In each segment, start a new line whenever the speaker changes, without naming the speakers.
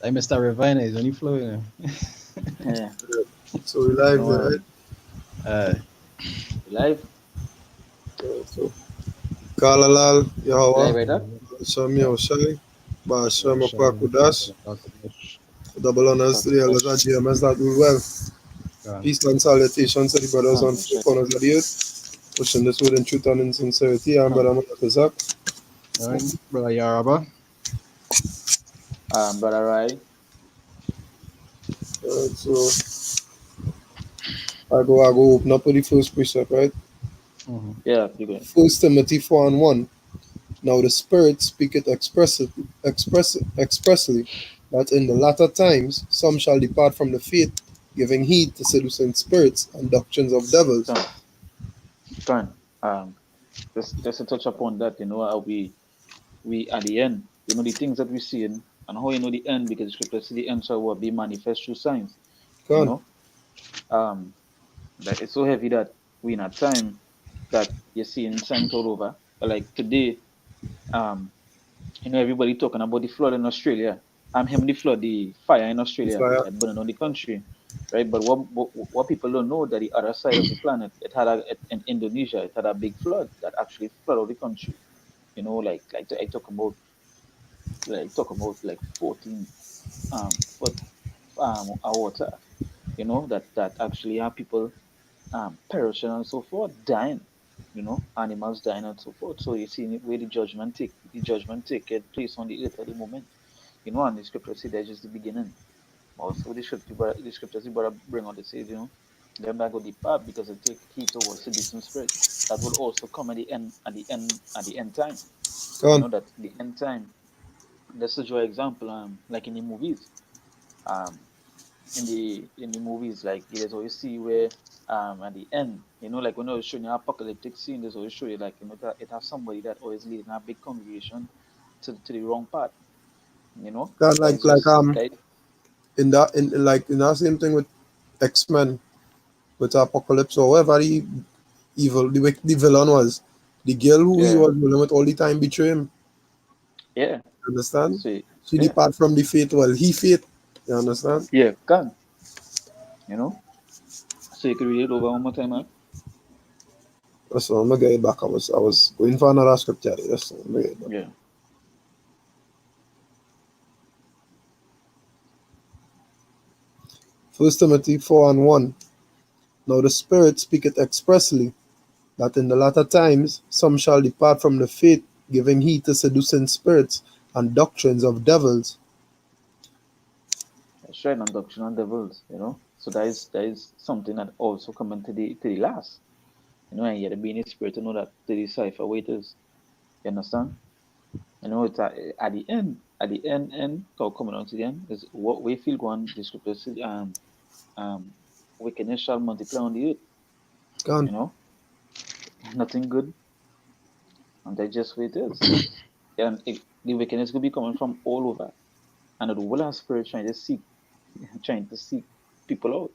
Like Mr. Ravine is on the floor, you know.
Yeah.
So we
You
live
know,
there, right?
Uh,
live,
So Kalalal,
live
Yahawa,
right up.
Shami
yeah,
Oshai,
yeah,
Basham
Shalom.
Akwakudash, double honors to the elders at GMS that do well.
Gone.
Peace and salutations to the brothers
Come,
and
that's right.
corners of the earth, pushing this word in truth and in sincerity. I'm
Come.
Brother Malakazak.
All right, brother Yaraba.
Brother Rai.
So I go open up with the first precept, right?
Mm-hmm.
Yeah, you good.
First Timothy 4 and 1. Now the Spirit speaketh expressly that in the latter times some shall depart from the faith, giving heed to seducing spirits and doctrines of devils.
Come, come. Just to touch upon that, how we at the end, the things that we see in, and how the end, because the scripture says the end shall what be manifest through signs. You
Come
know, um, that it's so heavy that we in a time that you're seeing signs all over. Like today, um, everybody talking about the flood in Australia. Him the flood, the fire in Australia
fire.
that burning on the country, right? But what people don't know that the other side of the planet, in Indonesia, it had a big flood that actually flooded the country. I talk about like 14 foot of water. That actually have people perishing and so forth, dying. Animals dying and so forth. So you see where the judgment take place on the earth at the moment. And the scripture say that's just the beginning. Also, the scriptures brother bring on the says, them that go depart because they take heed towards seducing spirits. That will also come at the end time.
Come
That the end time. Let's just draw example, like in the movies. Um, in the movies, like there's always see where at the end, like when I was showing you apocalyptic scene, there's always show you like it has somebody that always leading a big congregation to the wrong path.
Can
That is just that.
in that same thing with X-Men with Apocalypse or whatever the evil the villain was. The girl who he
Yeah,
was dealing with all the time betray him.
yeah.
Understand?
So
She
yeah,
depart from the faith. Well, he faith. You understand?
yeah, can you know? So you can read it over one more time, man.
So I'm gonna get it back. I was going for another scripture. Yes, I'm gonna get it back.
Yeah,
First Timothy 4 and 1. Now the Spirit speaketh expressly that in the latter times some shall depart from the faith, giving heed to seducing spirits and doctrines of devils.
that's right. On doctrine on devils, So that is something that also coming to the last. And you have to be in the spirit to know that to decipher what it is. You understand? It's at the end, coming on to the end, is what we feel going, the scripture says, um, wickedness shall multiply on the earth, you
Gone.
know, nothing good, and that's just what it is. And the wickedness could be coming from all over, and the whole of spirit trying to seek people out,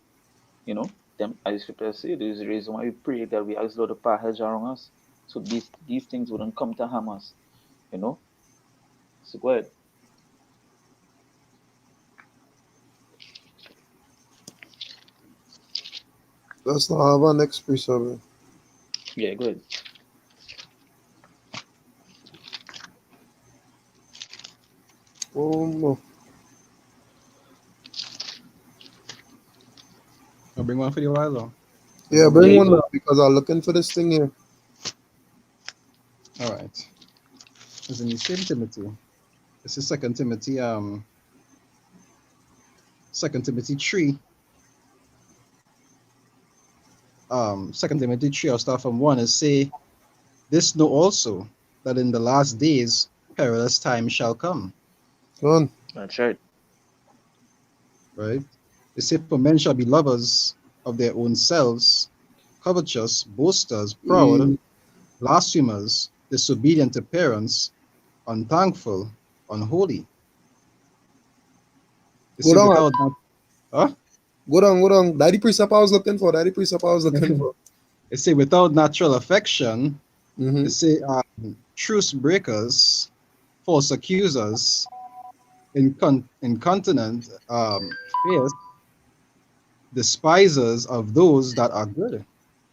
them, as the scripture says, there's a reason why we pray that we ask Lord to put a hedge around us, so these things wouldn't come to harm us, you know. So go ahead.
Let's not have our next precept.
Yeah, go ahead.
Oh no.
I'll bring one for you while though.
Yeah,
Yeah,
bring
you
one
good.
now because I'm looking for this thing here.
All right. It's in the same Timothy. This is Second Timothy 3. Second Timothy 3, I'll start from 1 and say, this know also that in the last days perilous times shall come.
Gone.
That's right.
Right? They say, for men shall be lovers of their own selves, covetous, boasters, proud,
Mm.
blasphemers, disobedient to parents, unthankful, unholy. They
Go
say
down.
without that, huh?
Go down. Go down. Daddy precept I was looking for. Daddy precept I was looking for.
They say without natural affection. They
Mm-hmm.
say truce breakers, false accusers. They incontinent fierce despisers of those that are good.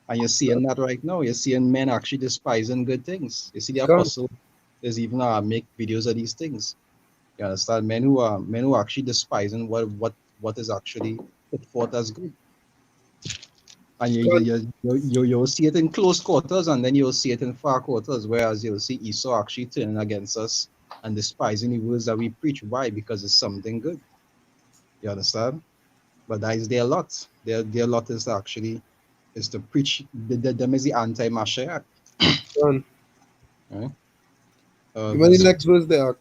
And you're seeing that right now. You're seeing men actually despising good things. You see the
Con,
apostle is even make videos of these things. You understand? Men who are actually despising what is actually put forth as good. And
con,
you'll see it in close quarters, and then you'll see it in far quarters, whereas you'll see Esau actually turning against us and despising the words that we preach. Why? Because it's something good. You understand? But that is their lot. Their lot is actually is to preach them is the anti-Mashiach.
con.
Right?
Give me the
Verse
next verse there.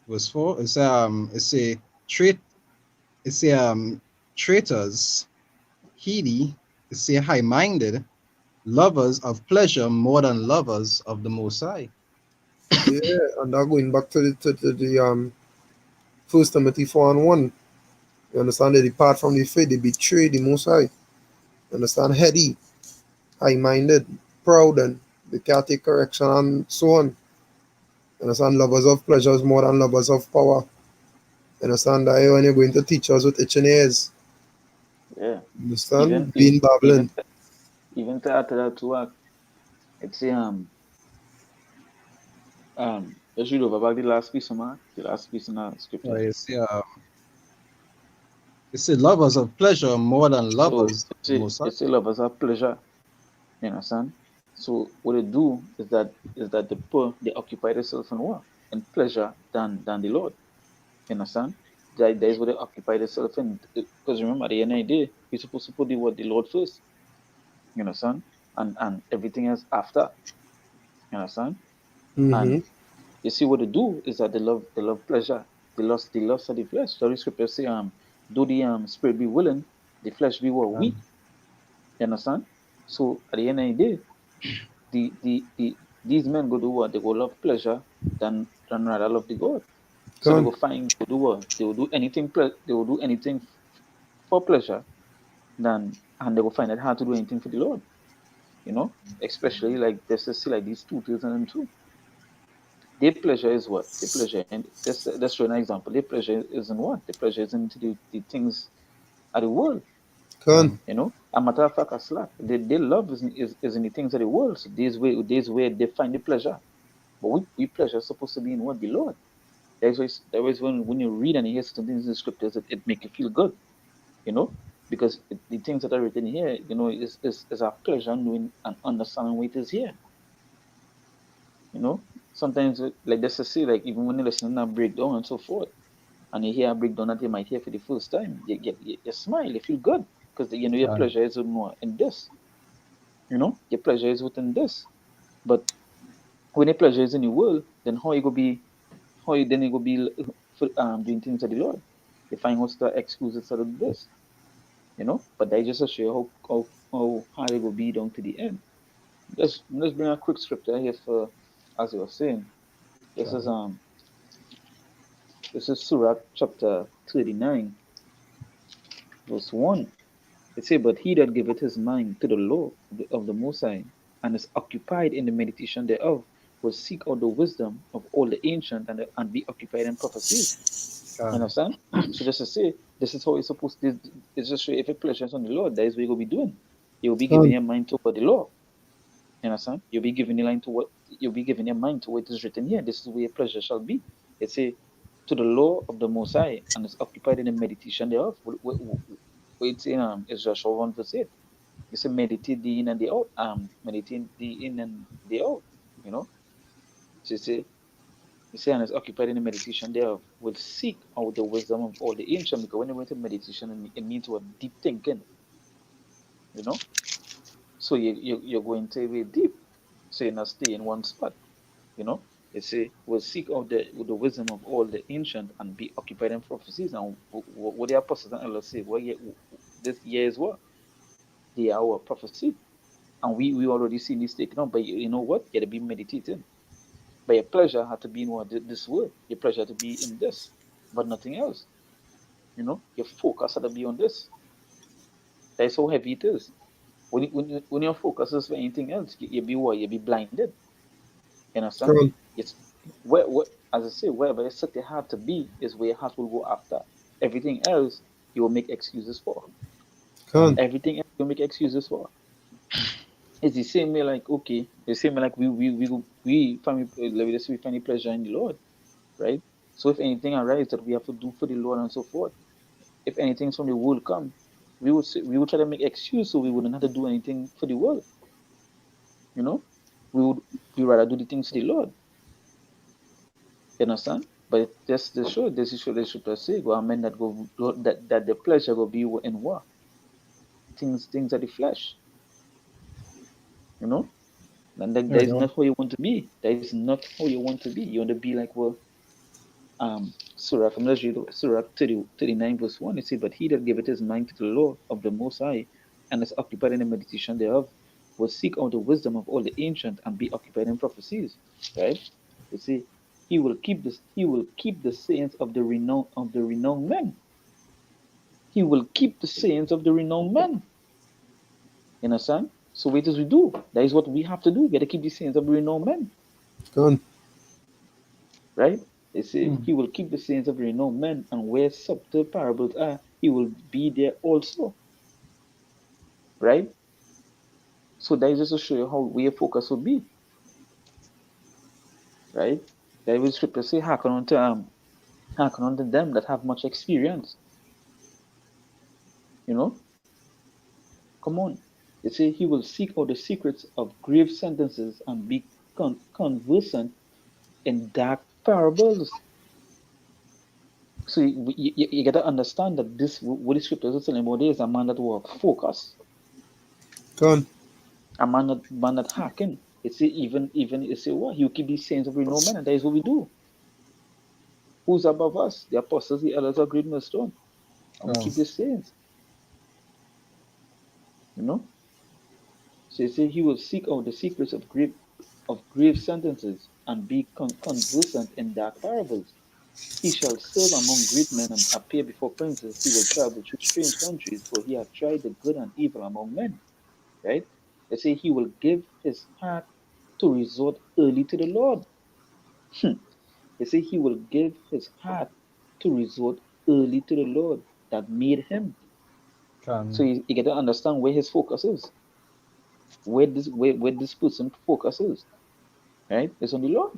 verse 4. It's a trait. It's a traitors, heedy. It's a high-minded, lovers of pleasure more than lovers of the Most High.
Yeah, and now going back to the First Timothy 4:1. You understand? They depart from the faith, they betray the Most High. You understand? Heady, high-minded, proud, and they can't take correction and so on. You understand? Lovers of pleasures more than lovers of power. You understand? That when you're going to teach us with itching ears.
Yeah.
You understand?
Even
Being babbling.
even to add to that too, it's let's read over back the last piece of Mark, the last piece in that scripture.
It's a lovers of pleasure more than
So
lovers of the Most High.
it's a lovers of pleasure. You understand? So what they do is that they occupy themselves in what? In pleasure than the Lord. You understand? That is what they occupy themselves in. Because remember, at the end of the day, we're supposed to put the Lord first. You understand? And everything else after. You understand?
Mm-hmm.
And you see what they do is that they love pleasure. They lust of the flesh. So the scripture say, though the spirit be willing, the flesh be what weak. You understand? So at the end of the day, these men go do what? They go love pleasure than rather love the God. So they
Con,
go find go do what? They will do anything they will do anything for pleasure than and they will find it hard to do anything for the Lord. You know? Especially like this is see like these 2002. Their pleasure is what? Their pleasure and let's show an example. Their pleasure is in what? Their pleasure is into the things of the world.
con,
You know, a matter of fact, a slap. They love is in the things of the world. So these where they find the pleasure. But we pleasure is supposed to be in what the Lord. That was when you read and you hear certain things in the scriptures, it make you feel good, you know, because the things that are written here, you know, is our pleasure knowing and understanding what it is here, you know. Sometimes like this to say, like even when you listen to a breakdown and so forth, and you hear a breakdown that you might hear for the first time, you smile, you feel good because you know your pleasure is in this, you know, your pleasure is within this. But when your pleasure is in the world, then how you go be how you then you go be doing things to the Lord. You find what's the excuses to do this, you know. But that just to show you how hard it will be down to the end. Let's bring a quick scripture here for as you were saying. This is um this is Surah chapter 39, verse 1. It says, but he that giveth his mind to the law of the Most High, and is occupied in the meditation thereof, will seek out the wisdom of all the ancient and be occupied in prophecies. Understand? So just to say, this is how it's supposed to. It's just if it pleasures on the Lord, that is what you'll be doing. You'll be giving
con,
your mind to what the law. You understand? You'll be giving your line to what you'll be giving your mind to what is written here. This is where your pleasure shall be. It say to the law of the Most High and is occupied in the meditation thereof. What it's in is Joshua 1 verse 8. You say meditate the in and the out. Meditate the in and the out. You know. So you say, and is occupied in the meditation thereof, will seek out the wisdom of all the ancient. Because when you went to meditation, it means what deep thinking, you know. So you're going to be deep, so you're not stay in one spot, you know. It say, will seek out the wisdom of all the ancient and be occupied in prophecies. And what the apostles and elders say, well, this year is what the hour of prophecy, and we already seen this taken up. But you know what? You got to be meditating. But your pleasure had to be in what this word. Your pleasure had to be in this, but nothing else. You know, your focus had to be on this. That's how heavy it is. When your focus is for anything else, you be what? You be blinded. You understand?
con.
It's where as I say, wherever you set your heart to be is where your heart will go after. Everything else you will make excuses for.
Con.
Everything else you will make excuses for. It's the same way, like okay, the same way like we find let us say we find a pleasure in the Lord, right? So if anything arises that we have to do for the Lord and so forth, if anything from the world come, we would try to make excuse so we wouldn't have to do anything for the world. You know, we would we rather do the things for the Lord. You understand? But just the show, this is the scripture say, go amen that that the pleasure will be in war. Things of the flesh. You know? And that
Right
is
on.
not how you want to be. That is not how you want to be. You want to be like well, Surah, let's read Surah 39 verse 1. It says, but he that giveth his mind to the law of the Most High and is occupied in the meditation thereof will seek out the wisdom of all the ancient and be occupied in prophecies. Right? You see, he will keep the sayings of the renowned men. He will keep the sayings of the renowned men. You understand? So what does we do? That is what we have to do. We got to keep the sayings of the renowned men.
Con.
Right? They say
Mm.
he will keep the sayings of the renowned men, and where subtle parables are, he will be there also. Right? So that is just to show you how where focus will be. Right? That will scripture say, hearken unto them that have much experience. You know? Come on. They say he will seek out the secrets of grave sentences and be conversant in dark parables. So you got to understand that this what the scriptures are telling about is a man that will focus,
Con.
a man that hearken. It say even it say what you keep these sayings of no man, and that is what we do. Who's above us? The apostles, the elders, are great millstone, and we keep
Um,
these sayings. You know. So it say he will seek out the secrets of grave sentences and be conversant in dark parables. He shall serve among great men and appear before princes. He will travel through strange countries, for he hath tried the good and evil among men. Right? They say he will give his heart to resort early to the Lord. They say he will give his heart to resort early to the Lord that made him. So
can
you get to understand where his focus is, where this person focus is. Right? It's on the Lord.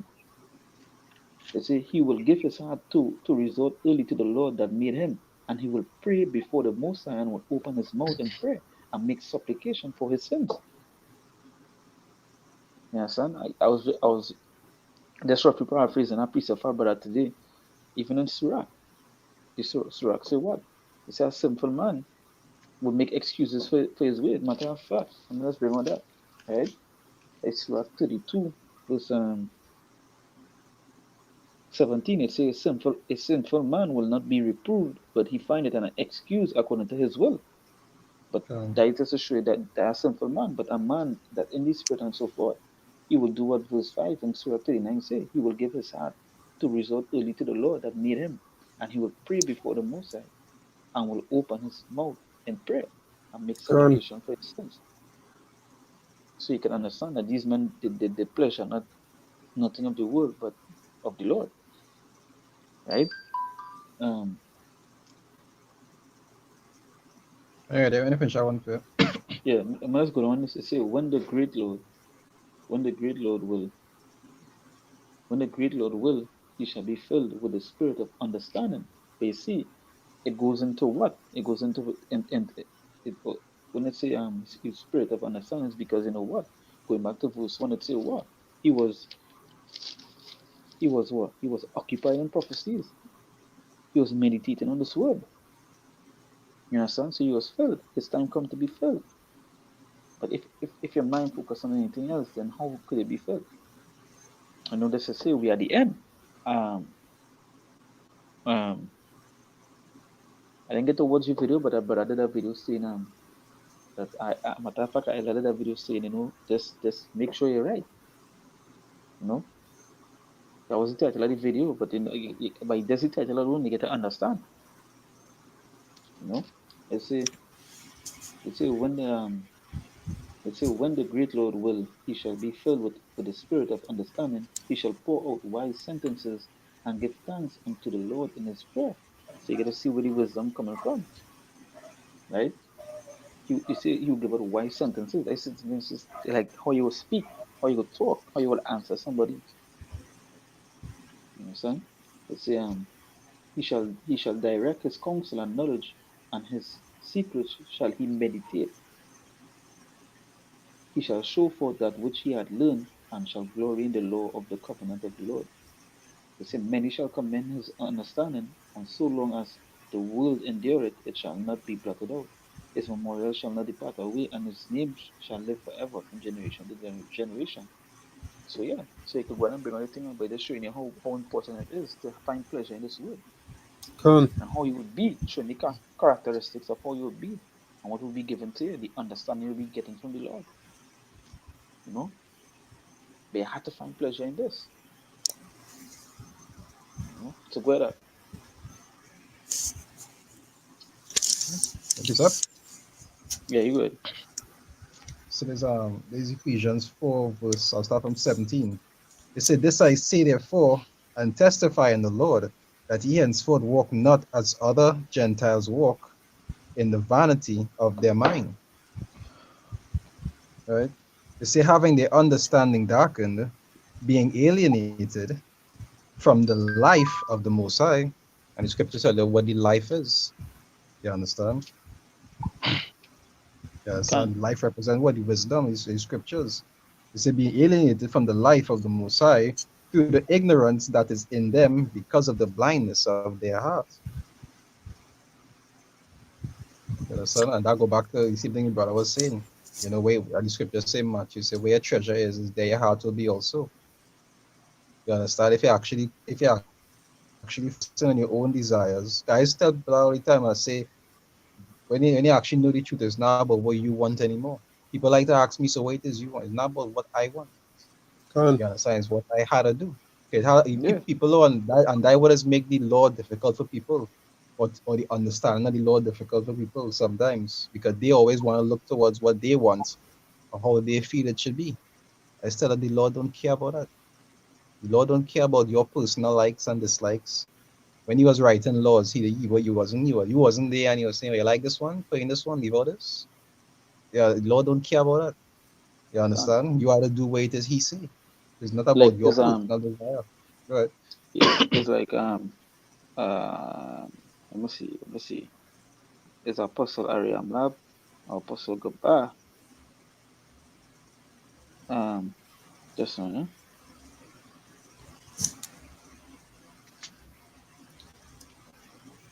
They say he will give his heart to resort early to the Lord that made him, and he will pray before the Most High and will open his mouth in prayer and make supplication for his sins. Yeah, son. I was just roughly paraphrasing a piece of our brother today, even in Surah. The Surah say what? It says a sinful man would make excuses for his way. Matter of fact, I mean, let's bring on that. Right? It's Surah 32, verse 17. It says a sinful man will not be reproved, but he findeth an excuse according to his will. But
can
that is just to show you that they are sinful man, but a man that in the spirit and so forth, he will do what verse 5 in Surah 39 say. He will give his heart to resort early to the Lord that made him, and he will pray before the Most High, and will open his mouth in prayer and make
Con.
supplication for his sins. So you can understand that these men did the pleasure, not nothing of the world, but of the Lord. Right? Um,
yeah, they want to finish that one for
yeah, I must go on to say when the great Lord will when the great Lord will, he shall be filled with the spirit of understanding. But you see, it goes into what? It goes into it, when it say spirit of understanding is because you know what? Going back to verse 1, it say what? He was he was what? He was occupied in prophecies. He was meditating on this word. You understand? So he was filled. His time come to be filled. But if your mind focus on anything else, then how could it be filled? I know this is say we are the end. Um um I didn't get to watch your video, but I did a video saying that matter of fact I did a video saying, just make sure you're right. You know? That was the title of the video, but by this title alone you get to understand. You know? It say it say when the It says, when the great Lord will, he shall be filled with the spirit of understanding. He shall pour out wise sentences and give thanks unto the Lord in his prayer. So you get to see where the wisdom coming from, right? You see, you give out wise sentences. Wise sentences like how you will speak, how you will talk, how you will answer somebody. You understand? Let's say, he shall direct his counsel and knowledge, and his secrets shall he meditate. He shall show forth that which he had learned, and shall glory in the law of the covenant of the Lord. They say, many shall commend his understanding, and so long as the world endureth, it shall not be blotted out. His memorial shall not depart away, and his name shall live forever from generation to generation. So yeah, so you could go and bring on the thing by just showing you how important it is to find pleasure in this word,
Con.
and how you would be, showing the characteristics of how you would be, and what will be given to you, the understanding you'll be getting from the Lord. You know, but you had to find pleasure in this. You know, so go ahead.
Okay, sir.
Yeah, you would.
So there's Ephesians 4 verse, I'll start from 17. It said, "This I say therefore, and testify in the Lord, that ye henceforth walk not as other Gentiles walk, in the vanity of their mind." Right? They say, having their understanding darkened, being alienated from the life of the Most High. And the scriptures tell you what the life is. You understand? Yes,
Can.
and life represents what the wisdom is in scriptures. They say, being alienated from the life of the Most High through the ignorance that is in them because of the blindness of their heart. You understand? And that go back to the same thing your brother was saying. You know, where the scriptures say much. You say, where your treasure is there your heart will be also. You understand? If you actually focusing on your own desires, guys tell people all the time, I say, when you actually know the truth, it's not about what you want anymore. People like to ask me, so what it is you want? It's not about what I want.
Con.
You understand? It's what I had to do. Okay, how
Yeah.
people and that what is make the law difficult for people, or the understanding of the law difficult for people sometimes because they always want to look towards what they want or how they feel it should be. Instead of the law don't care about that. The law don't care about your personal likes and dislikes. When he was writing laws, he wasn't there and he was saying, oh, you like this one, put in this one, leave out this. Yeah, the law don't care about that. You
Can.
understand? You have to do what it is he say. It's not about
Like
your
is
personal desire. Right.
yeah, it's like uh let me see. It's Apostle Ariam Lab, Apostle Gaba. Um just one, yeah?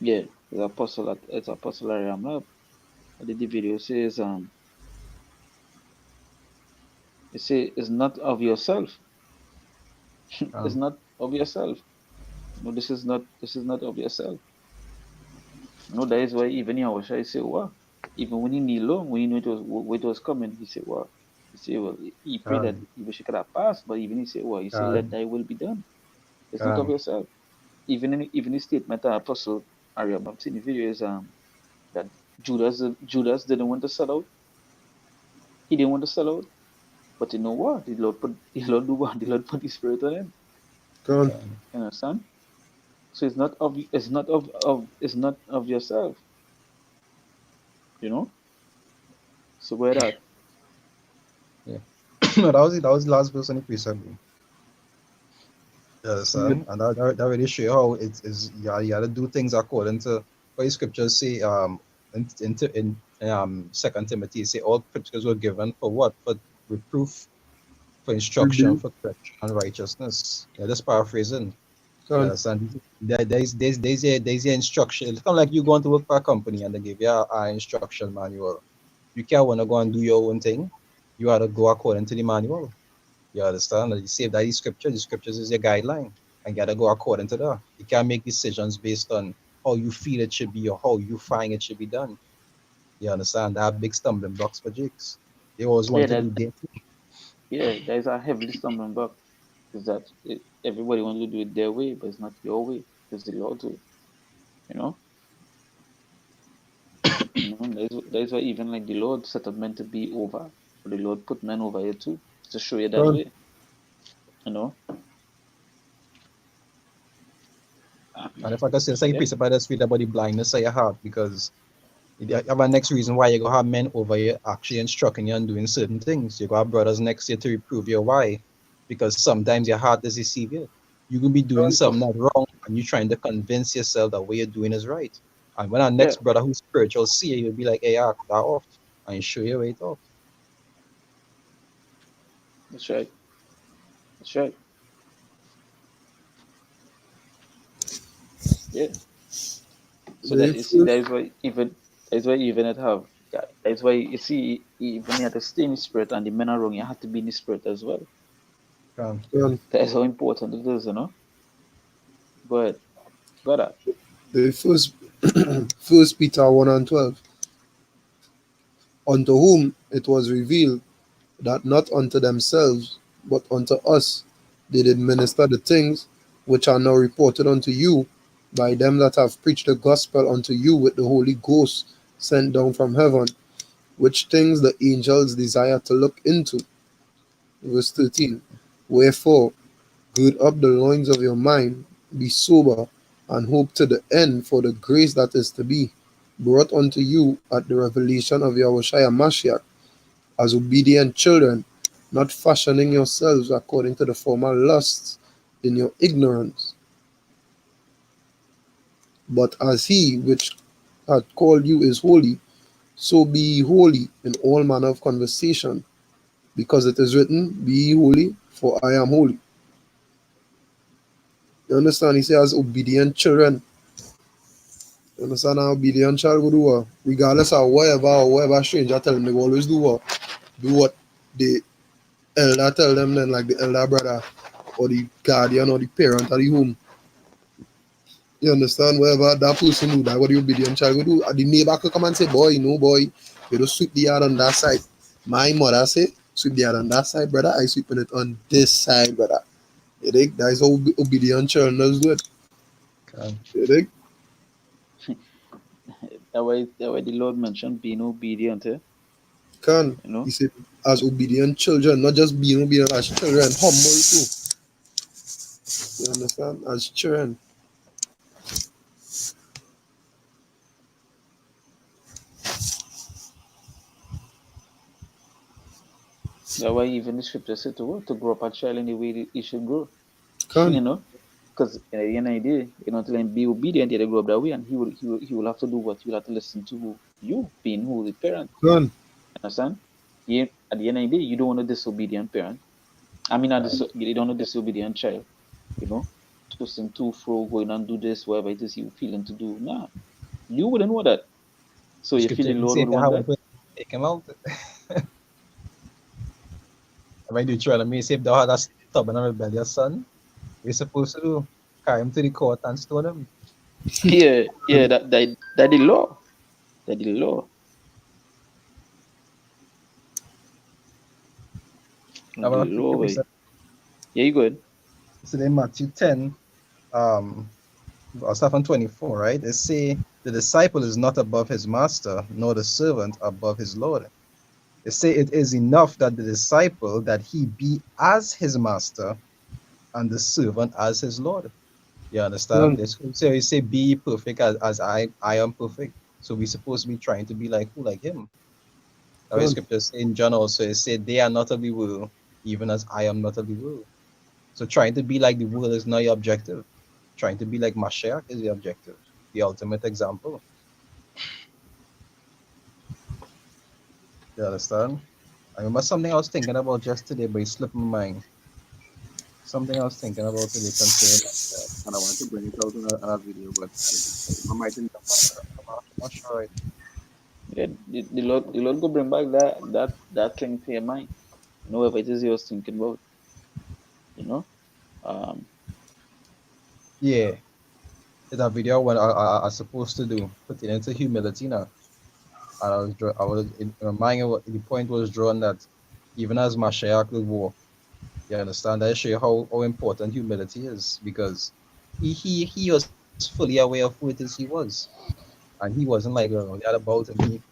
Yeah, it's Apostle Ariam Lab. I did the video says it say it's not of yourself. It's
Um,
not of yourself. No, this is not of yourself. No, that is why even Yahushua say, well, even when he kneel low, when he knew it was coming, he said, well, he said, well, he prayed that
um,
he wish he could have passed, but even he said, well, he said, let
um,
thy will be done. It's not of
um,
yourself. Even his statement, Apostle Ariam, I've seen the video is that Judas didn't want to sell out. He didn't want to sell out, but you know what? The Lord do what? The Lord put the Spirit on him.
Con.
You understand? So it's not of yourself. You know. So where that?
yeah. No, that was the last verse on the precept. You
Good.
understand? And that really show you how it is. Yeah, you got to do things according to what the scriptures say. In 2 Timothy, say all scriptures were given for what? For reproof, for instruction,
Rebuke.
for correction, and righteousness. Yeah, just paraphrasing. You
Con.
understand? There's a instruction. It's kind of like you going to work for a company and they give you a instruction manual. You can't want to go and do your own thing. You have to go according to the manual. You understand? Like you say that the scriptures is your guideline. And you gotta go according to that. You can't make decisions based on how you feel it should be or how you find it should be done. You understand? That big stumbling blocks for Jakes. They always
Yeah,
want to do their
that is a heavily stumbling block. Is that everybody wants to do it their way, but it's not your way. It's the Lord's way. You know. That is why even like the Lord set up men to be over, but the Lord put men over here too to show you that
Con.
way. You know.
And if I could say, say
Yeah.
precept, I just feel about the blindness of your heart because you have a next reason why you gonna have men over you actually instructing you and doing certain things. You gonna have brothers next to you to reprove you why. Because sometimes your heart does deceive you. You can be doing something that's wrong and you're trying to convince yourself that what you're doing is right. And when our
Yeah.
next brother who's spiritual see you, you'll be like, hey, ah, that off. And you show your way off.
That's right. That's right. Yeah. So
The
that you see, that
first,
is why even that's why you even had to have that's why you see even you have to stay in the spirit and the men are wrong, you have to be in the spirit as well.
Um,
um,
That is how important it is, you know. But got that.
the first, First Peter 1 and 12. Unto whom it was revealed that not unto themselves, but unto us they did minister the things which are now reported unto you by them that have preached the gospel unto you with the Holy Ghost sent down from heaven, which things the angels desire to look into. Verse 13. Wherefore, gird up the loins of your mind, be sober, and hope to the end for the grace that is to be brought unto you at the revelation of Yahushua Mashiach, as obedient children, not fashioning yourselves according to the former lusts in your ignorance, but as he which hath called you is holy, so be ye holy in all manner of conversation, because it is written, be ye holy, for I am holy. You understand? He says, obedient children. You understand how obedient child will do what? Regardless of whatever stranger tell them, they will always do what? Do what the elder tell them, then like the elder brother or the guardian or the parent of the home. You understand? Whatever that person do, that what the obedient child will do. The neighbor could come and say, boy, no boy, you don't sweep the yard on that side. My mother say, sweep the yard on that side, brother. I sweeping it on this side, brother. You think? That is how obedient children does do it.
um,
You think?
That way the Lord mentioned being obedient,
Can.
you know.
He said, as obedient children, not just being obedient as children, humble too. You understand? As children.
That way even the scripture said to what? To grow up a child in the way that he should grow. You
Can.
know? Because at the end of the day, you know, to let him be obedient, he grow up that way, and he will have to do what he will have to listen to you, being who the parent.
Can.
Understand? At the end of the day, you don't want a disobedient parent. I mean, you don't want a disobedient child. You know, twisting to fro, going and do this, whatever it is you feeling to do. Nah, you wouldn't want that. So
the
you feel
scripture
the
even
Lord
say
would
if you
want
have one
that?
person, take him out. If I do try to me, say if thou had a stubborn and rebellious son, we're supposed to do carry him to the court and stone him.
Yeah, yeah. That the law. That the law.
Now,
The
when I
law
think
way. Yeah, you good?
so in Matthew 10, verse 24, right? They say the disciple is not above his master, nor the servant above his Lord. They say it is enough that the disciple that he be as his master and the servant as his Lord. You understand?
Can.
They say be perfect as I am perfect. So we're supposed to be trying to be like who? Like him. Now the
Can.
scriptures in John also it said they are not of the world, even as I am not of the world. So trying to be like the world is not your objective. Trying to be like Mashiach is the objective, the ultimate example. You understand? I remember something I was thinking about just today, but it slipped my mind. Something I was thinking about today concerning Mashiach, and I wanted to bring it out in a video, but I might end up. I'm not sure. Right.
Yeah, the Lord go bring back that thing to your mind. You know, whatever it is you was thinking about. You know, um,
Yeah, that video when I was supposed to do pertaining to humility now. And I was reminding what the point was drawn that even as Mashiach will walk, you understand that show you how important humility is because he was fully aware of who it is he was. And he wasn't like that about and he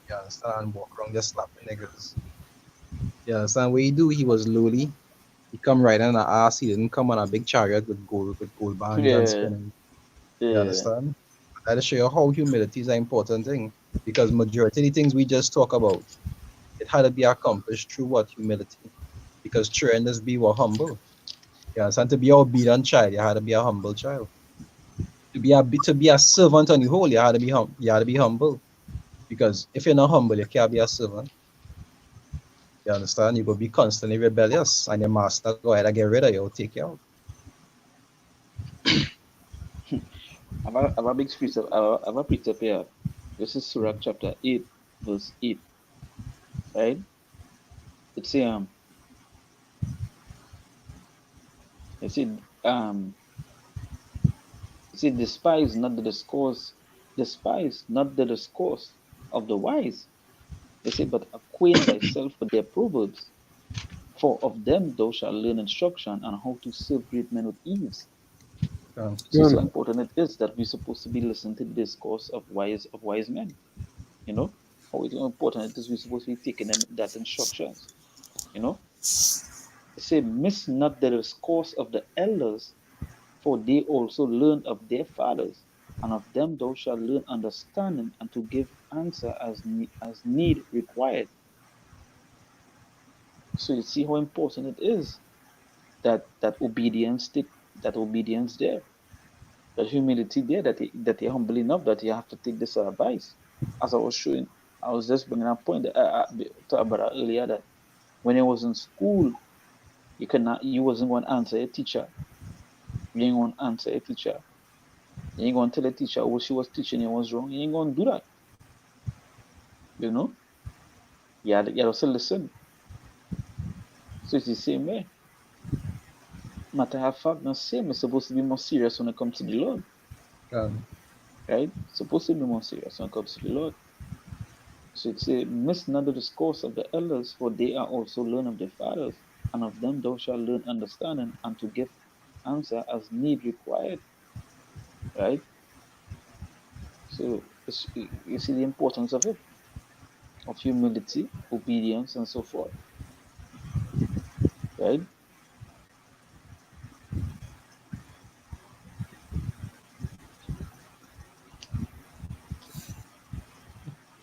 you understand walk around just slapping niggas. You understand what he do? He was lowly. He come right on the ass. He didn't come on a big chariot with gold bands and
yeah,
spinning. You
Yeah.
understand? That'll show you how humility is an important thing. Because majority of the things we just talk about, it had to be accomplished through what? Humility. Because children just be what? Humble. You understand? To be an obedient child, you had to be a humble child. To be a servant on the whole, you had to be humble. Because if you're not humble, you can't be a servant. You understand? You go be constantly rebellious, and your master go ahead and get rid of you, or take you out.
I've a big precept. I've a precept here. This is Sirach chapter 8, verse 8. Right? It's it said it said despise not the discourse of the wise. They say, but acquaint thyself with their proverbs, for of them thou shalt learn instruction and how to serve great men with ease. See, so
Gone.
important it is that we're supposed to be listening to the discourse of wise men. You know how important it is we're supposed to be taking them that instructions. You know, they say, miss not the discourse of the elders, for they also learn of their fathers, and of them thou shalt learn understanding and to give answer as need required. So you see how important it is that obedience that obedience there, that humility there, that you're humble enough that you have to take this advice. As I was showing, I was just bringing a point that I talked about earlier, that when I was in school, you wasn't going to answer a teacher. You ain't going to answer a teacher. You ain't going to tell a teacher what she was teaching you was wrong. You ain't going to do that. You know, you have to listen. So it's the same way. Matter of fact, the same is supposed to be more serious when it comes to the Lord,
Um,
right? Supposed to be more serious when it comes to the Lord. So it says, miss not the discourse of the elders, for they are also learned of their fathers, and of them thou shalt learn understanding and to give answer as need required, right? So you see the importance of it, of humility, obedience, and so forth, right?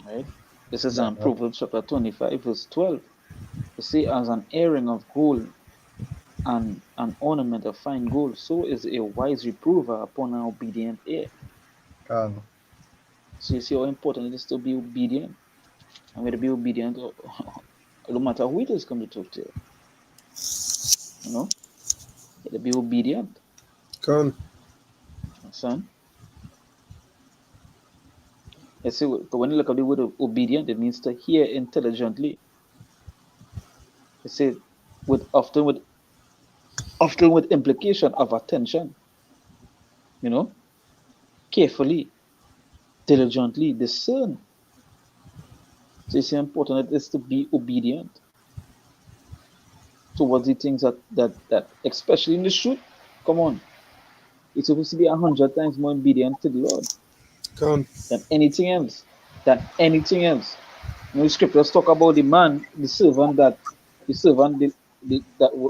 Right? This is
that,
on Proverbs chapter 25, verse 12. You see, as an earring of gold and an ornament of fine gold, so is a wise reprover upon an obedient ear.
um,
So you see how important it is to be obedient. I'm going to be obedient no matter who it is come to talk to you. You know, you to be obedient,
Gone.
son. You see, when you look at the word of obedient, it means to hear intelligently. You see, with often with implication of attention. You know, carefully, diligently, discern. So it's important it is to be obedient towards the things that especially in the truth. Come on, it's supposed to be 100 times more obedient to the Lord
Gone.
than anything else. Than anything else. You know, the scriptures talk about the man, the servant, that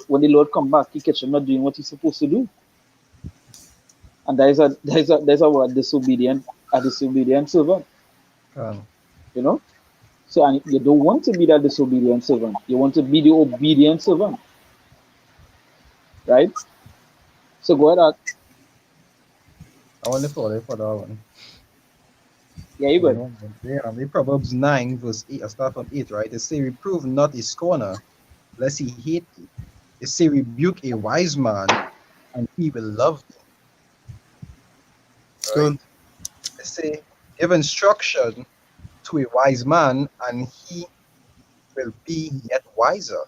when the Lord come back, he catch him not doing what he's supposed to do, and there's a word disobedient, a disobedient servant.
um,
You know, so and you don't want to be that disobedient servant. You want to be the obedient servant, right? So go ahead.
I want to follow for that one.
Yeah, you
Going
good.
on. Yeah, the Proverbs 9, verse 8, I start from 8, right? It say, reprove not a scorner, lest he hate thee. It say, rebuke a wise man, and he will love thee, right?
Gone.
It say, give instruction to a wise man, and he will be yet wiser.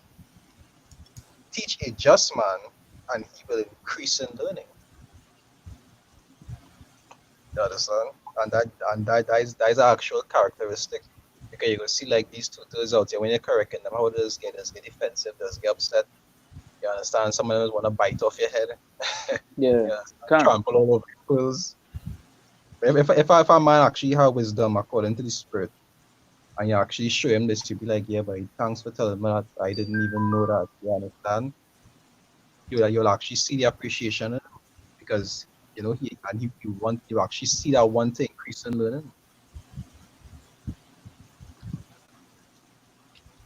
Teach a just man, and he will increase in learning. You understand? And that is an actual characteristic. Because you can see like these tutors out here when you're correcting them, how they get defensive, they get upset. You understand? Some of them want to bite off your head.
Yeah,
Yeah,
can.
trample all over your clothes. If a man actually have wisdom according to the spirit, and you actually show him this, you'll be like, yeah, but thanks for telling me that. I didn't even know that. You understand? You'll actually see the appreciation in him because you know and you actually see that want to increase in learning.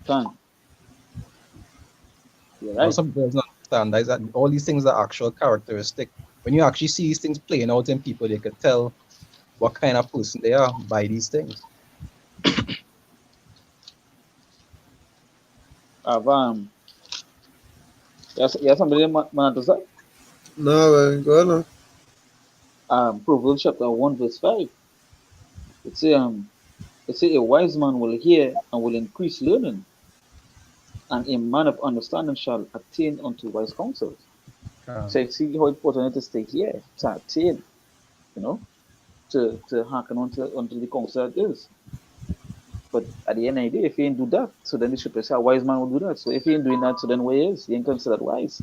Can. You're
Now,
right.
some people don't understand that, is that all these things are actual characteristic. When you actually see these things playing out in people, they could tell what kind of person they are by these things.
I've yes, somebody man to say.
No, man, go on.
Proverbs chapter 1 verse 5. It say a wise man will hear and will increase learning, and a man of understanding shall attain unto wise counsels. So you see how important it is to hear, to attain, you know, to hearken unto the counsel that is. But at the end of the day, if he ain't do that, so then the scripture say a wise man will do that. So if he ain't doing that, so then where he is? He ain't considered wise.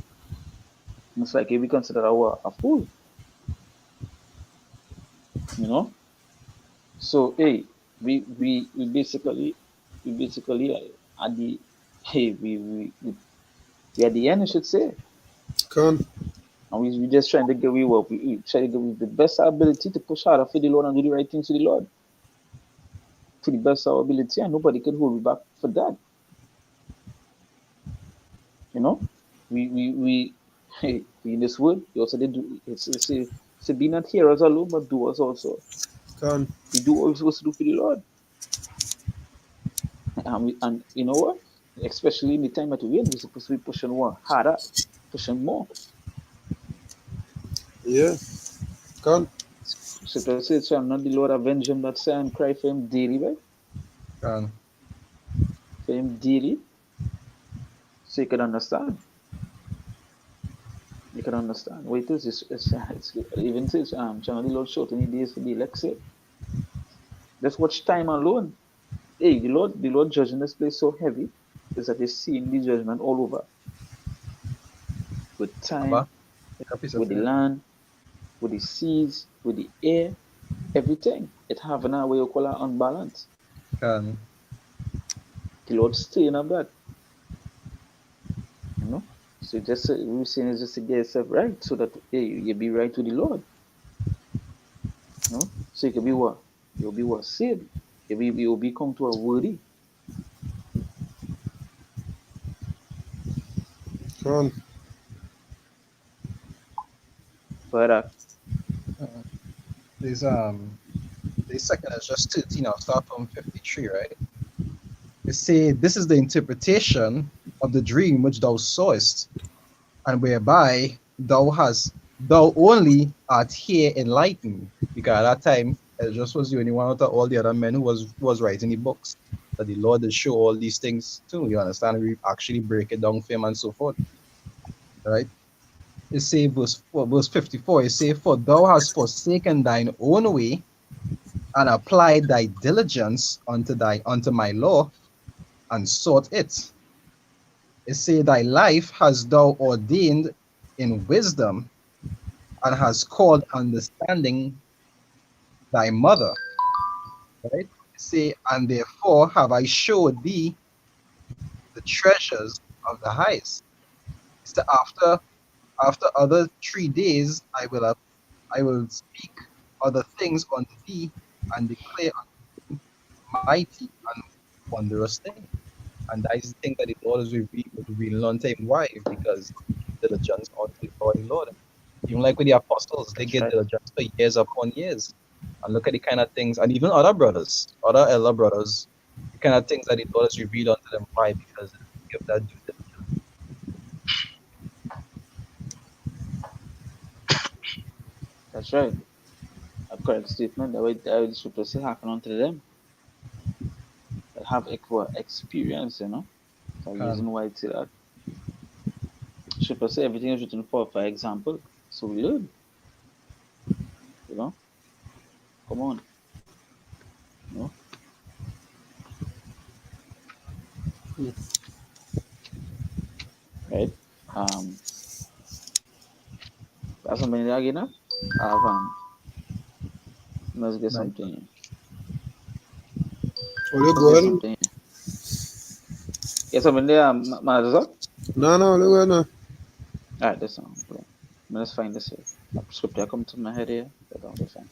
It's like he be considered a fool. You know? So hey, we basically at the hey we at the end I should say.
Con.
And we just trying to get we try to get the best ability to push harder for the Lord and do the right things for the Lord. To the best of our ability, and nobody can hold me back for that. You know? We hey, in this world, we also did do it's be not hearers alone, but doers also.
Con.
We do what we're supposed to do for the Lord. And you know what? Especially in the time that we're in, we're supposed to be pushing more harder, pushing more.
Yeah. Con.
Scripture says, "Shall not the Lord avenge him that say and cry for him daily, right?
And
For him daily." So you can understand. You can understand. Wait, it's even says, "Shall not the Lord shorten the days for the elect sake?" Just watch time alone. Hey, the Lord judging this place so heavy is that you're seeing the judgment all over. With time,
Abba, take a piece of
with the
it.
land, with the seas, with the air, everything. It having a way you call it unbalance.
Can
The Lord staying up that. You know? So just we're saying is just to get yourself right so that hey, you be right with the Lord. You know? So you can be what? You'll be what? Saved. You'll become to a worthy.
Con.
But
this second is just 13. I'll start from 53, right? They say this is the interpretation of the dream which thou sawest, and whereby thou only art here enlightened, because at that time it just was the only one out of all the other men who was writing the books that the Lord did show all these things to. You understand? We actually break it down for him and so forth. Right? It say verse 54, it say, "For thou hast forsaken thine own way and applied thy diligence unto my law and sought it. It say, thy life hast thou ordained in wisdom and has called understanding thy mother." Right? It say, "And therefore have I showed thee the treasures of the highest." It's the after other 3 days I will speak other things unto thee and declare unto thee mighty and wondrous things. And that is the thing that the Lord is revealing unto him. Why? Because diligence unto the Lord. Even like with the apostles, they
that's
get
right.
diligence for years upon years. And look at the kind of things, and even other brothers, other elder brothers, the kind of things that the Lord has revealed unto them. Why? Because they give that due diligence.
That's right. A correct statement. That way the scripture say happen unto them that have equal experience, you know. That's the
Can
reason why it's that. Scripture say everything is written for example. So we learn, you know. Come on, you know. Right? Um that's something there again. I have let's get
nice.
something.
Will you
Let's
go
get
ahead?
something. Get something there, manager.
No, no, look at no.
Alright, that's not. Let's find this here. A scripture come to my head here. down this one.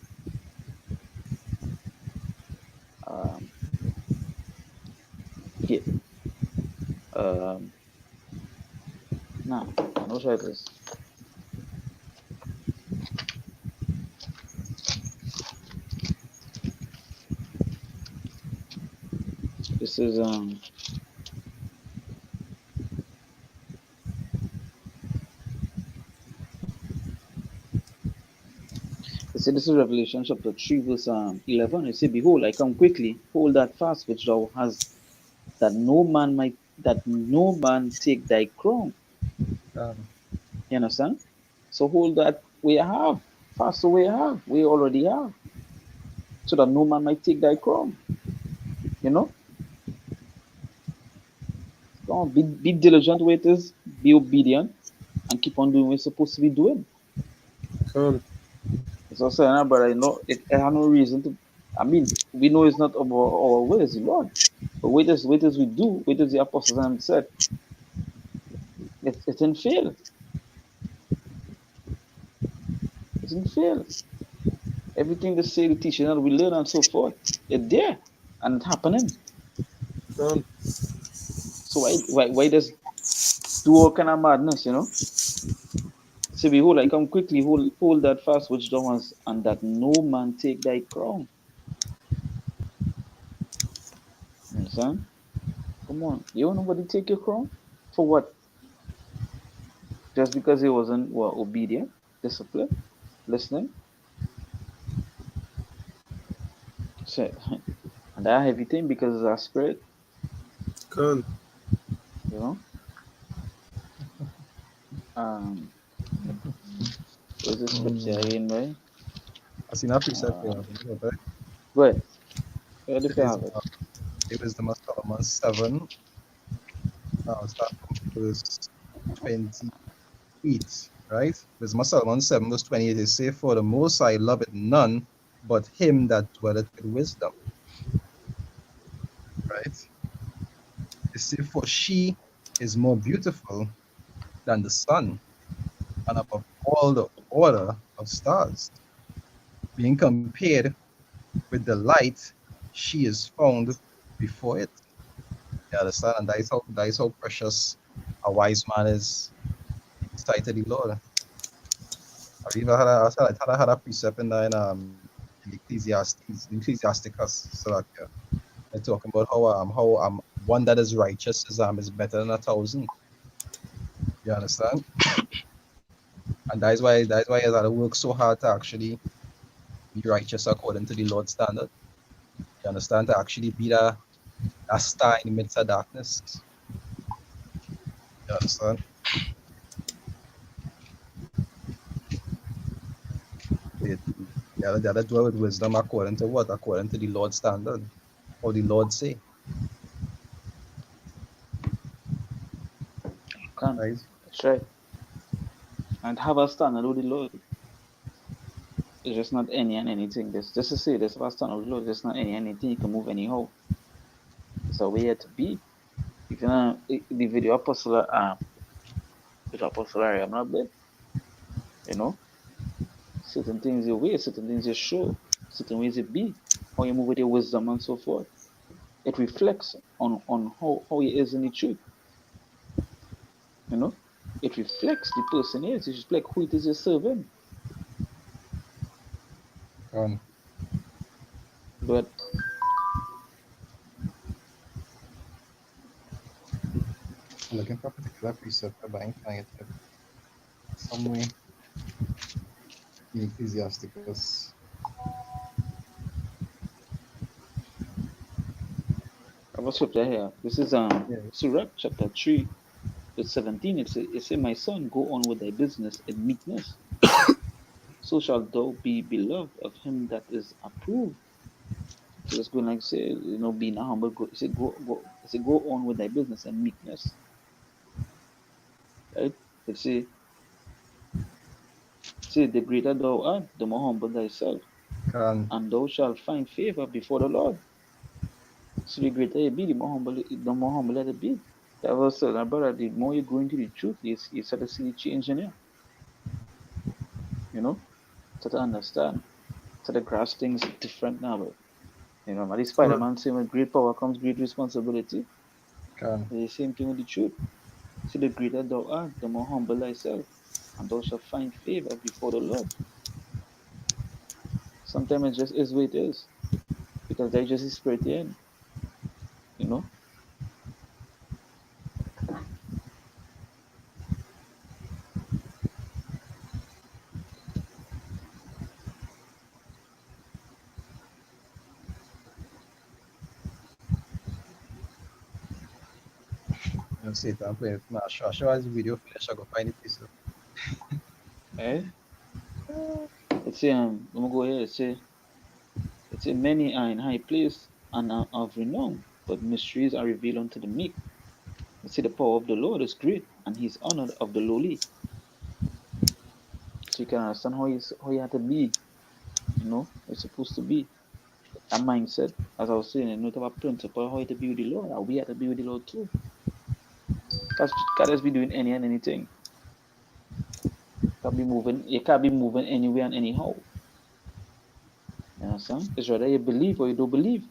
Here. Now, I'm not sure it is. This is this is Revelation chapter 3, verse 11. It says, "Behold, I come quickly. Hold that fast which thou hast, that no man take thy crown." You understand? So hold that we have. Fast we have. We already have. So that no man might take thy crown. You know? Don't be diligent with this, be obedient, and keep on doing what you're supposed to be doing.
Come.
So saying, but I know it have no reason to. I mean, we know it's not our will, it's the Lord. But wait as we do, wait as the apostles and said, it didn't fail. It didn't fail. Everything they say, the teaching, and we learn and so forth, it's there and it's happening.
Come.
So why does do all kind of madness, you know? Say, behold, I come quickly, hold that fast which thou hast, and that no man take thy crown. You understand? Come on. You want nobody take your crown? For what? Just because he wasn't obedient, disciplined, listening? So, and that everything because it's our spirit,
Come.
you know? Where's the scripture again, right?
I seen that precept here. But
Go ahead. Where do
it
you
is
have it?
it was the Solomon 7. Start from verse 28, right? There's Solomon 7, verse 28. It says, "For the Most High loveth none but him that dwelleth with wisdom." Right? It says, "For she is more beautiful than the sun, and above all the order of stars. Being compared with the light, she is found before it." You understand? And that is how precious a wise man is in the sight of the Lord. I had a precept in Ecclesiasticus. So like, I talking about how one that is righteous is better than 1,000. You understand? And that is why I had to work so hard to actually be righteous according to the Lord's standard. You understand? To actually be that star in the midst of darkness. You understand? The, the other dwell with wisdom according to what? According to the Lord's standard. Or the Lord say.
Come.
Right?
That's right. And have a standard with the Lord. It's just not any and anything. This just to say this about standard with the Lord, just not any anything. You can move anyhow. It's a way to be. If you know the video apostle with apostle Harry, I'm not bad. You know? Certain things you wear, certain things you show, certain ways you be, how you move with your wisdom and so forth. It reflects on how he is in the truth. You know? It reflects the person is. It reflects who it is you're serving. But
I'm looking for a particular precept, but I ain't find it somewhere in Ecclesiasticus.
I was scripture here. This is
Yeah.
Sirach chapter 3, verse 17. It says, "My son, go on with thy business in meekness. So shalt thou be beloved of him that is approved." So it's going like say, you know, being humble. It say go on with thy business in meekness. Right? It say the greater thou art, the more humble thyself,
Can
and thou shalt find favor before the Lord. So the greater you be, the more humble let it be. That was said, my brother, the more you go into the truth, you start to see the change in you. You know, start to understand. So the grass things different now, but you know, the Spider-Man saying with great power comes great responsibility.
Can.
The same thing with the truth. See, the greater thou art, the more humble thyself, and thou shalt find favor before the Lord. Sometimes it just is what it is, because there just is spirit in, you know.
You see it, I'm playing it now. Show us the video finish. I go find the piece.
Eh? It's let me go here. It's a many are in high place and are of renown, but mysteries are revealed unto the meek. You see, the power of the Lord is great, and He's honored of the lowly. So you can understand how you have to be, you know, you're supposed to be. That mindset, as I was saying, a note of a principle, how to be with the Lord, and we have to be with the Lord too. Because God has been doing any and anything. You can't be moving anywhere and anyhow. You understand? It's whether you believe or you don't believe.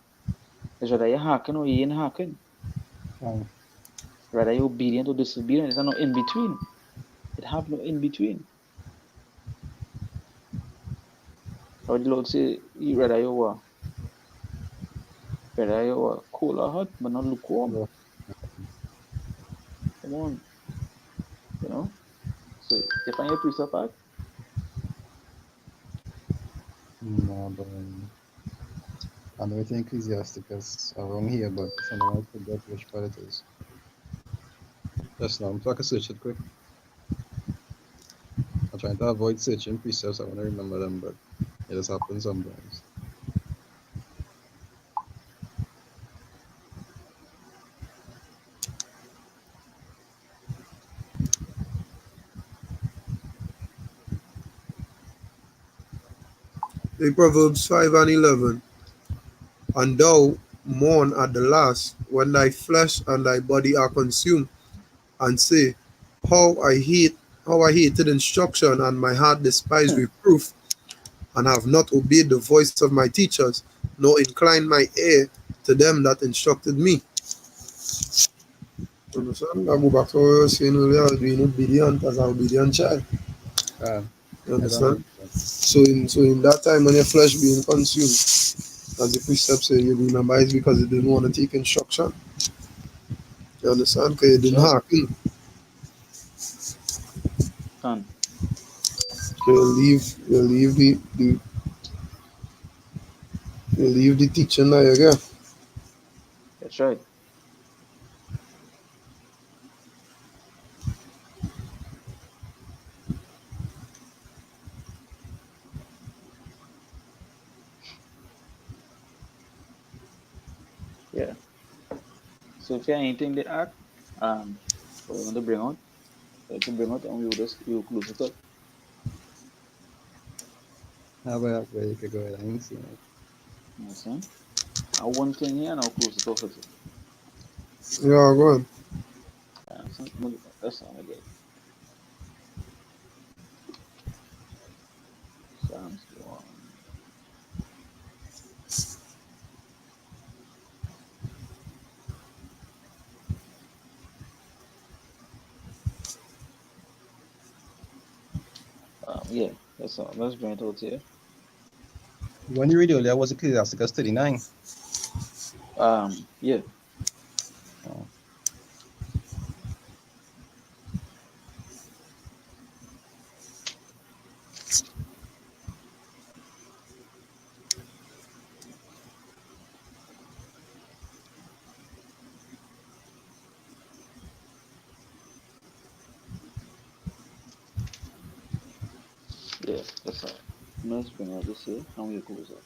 It's whether you're hearken or you ain't hearken.
Can.
Whether you're obedient or disobedient. There's no in between. It have no in between. Or the Lord say, whether you're cold or hot, but not lukewarm.
Yeah.
Come on, you know. So you find your precept out.
No, but I know it's Ecclesiasticus around here, but some of them forget which part it is. Just now, so I can search it quick. I'm trying to avoid searching precepts. I want to remember them, but it just happens sometimes.
In Proverbs 5 and 11, and thou mourn at the last, when thy flesh and thy body are consumed, and say, how I hated instruction, and my heart despised reproof, and have not obeyed the voice of my teachers, nor inclined my ear to them that instructed me. Understand? I go back to what I was saying earlier, being obedient as an obedient child.
Can.
You
I don't
understand?
understand.
So in that time when your flesh being consumed, as the precept say, you remember it's because you didn't want to take instruction. You understand? Because you
That's
didn't
right.
hearken.
Can.
So you leave the teaching that you get.
That's right. Yeah. So if you have anything to add, what you want to bring out, and we will close it up.
Where you could go ahead. I ain't seen it.
You understand? One thing here, and I'll close it off with it.
Yeah, go on.
That's all I get. Psalms 1. Yeah, that's all. Let's bring it out here.
When you read earlier, was Ecclesiasticus 39?
Yeah.
Oh.
Yeah, that's all. Let's bring out this here, and we'll close up.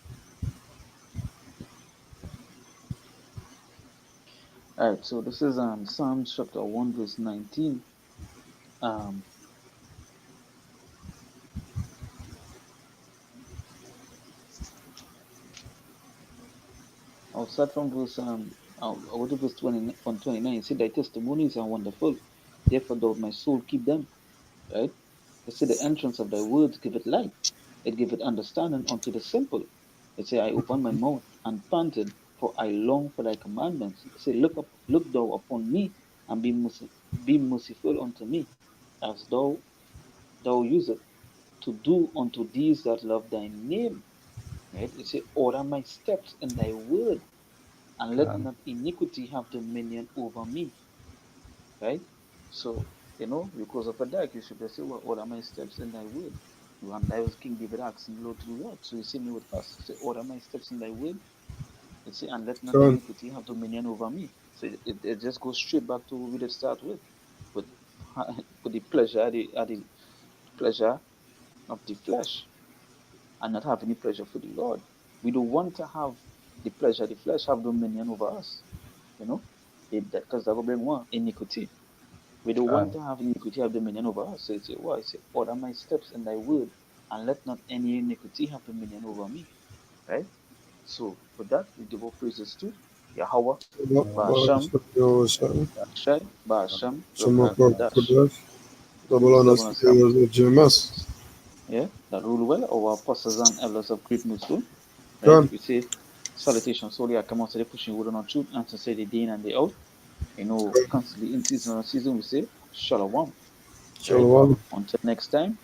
All right, so this is Psalms chapter 1, verse 19. Um, I'll start from verse I'll go to verse 20, 129. See, thy testimonies are wonderful. Therefore, doth my soul keep them. Right? You see, the entrance of thy words give it light. It giveth understanding unto the simple. It say, I opened my mouth and panted, for I long for thy commandments. It say, look thou upon me, and be merciful unto me, as thou usest to do unto these that love thy name. Right? It say, order my steps in thy word, and let
Um,
not iniquity have dominion over me. Right? So, because of a that, you should just say, well, order my steps in thy word. And that was King David asking the Lord to do that. So you see me with us. Say, order my steps in thy word. You see, and let not
Con.
iniquity have dominion over me. So it just goes straight back to what we did start with, with the pleasure, the pleasure of the flesh, and not have any pleasure for the Lord. We don't want to have the pleasure of the flesh have dominion over us. You know, because that will bring one iniquity. We don't want
um,
to have iniquity have dominion over us. So it's why I say, order my steps in thy word, and let not any iniquity have dominion over me. Right? So with that, we give all praises to Yahweh, Ba'asham, Ba'ashai, Ba'asham, Rakakadash.
Double honors
Double
to
us
the elders of GMS.
yeah, that rule well, our apostles and elders of Great Millstone. Right?
Con.
We say salutations solely I come out today pushing word on truth and to say the day in and day out. Constantly in season on season we say Shalom. Right?
Shalom.
Until next time.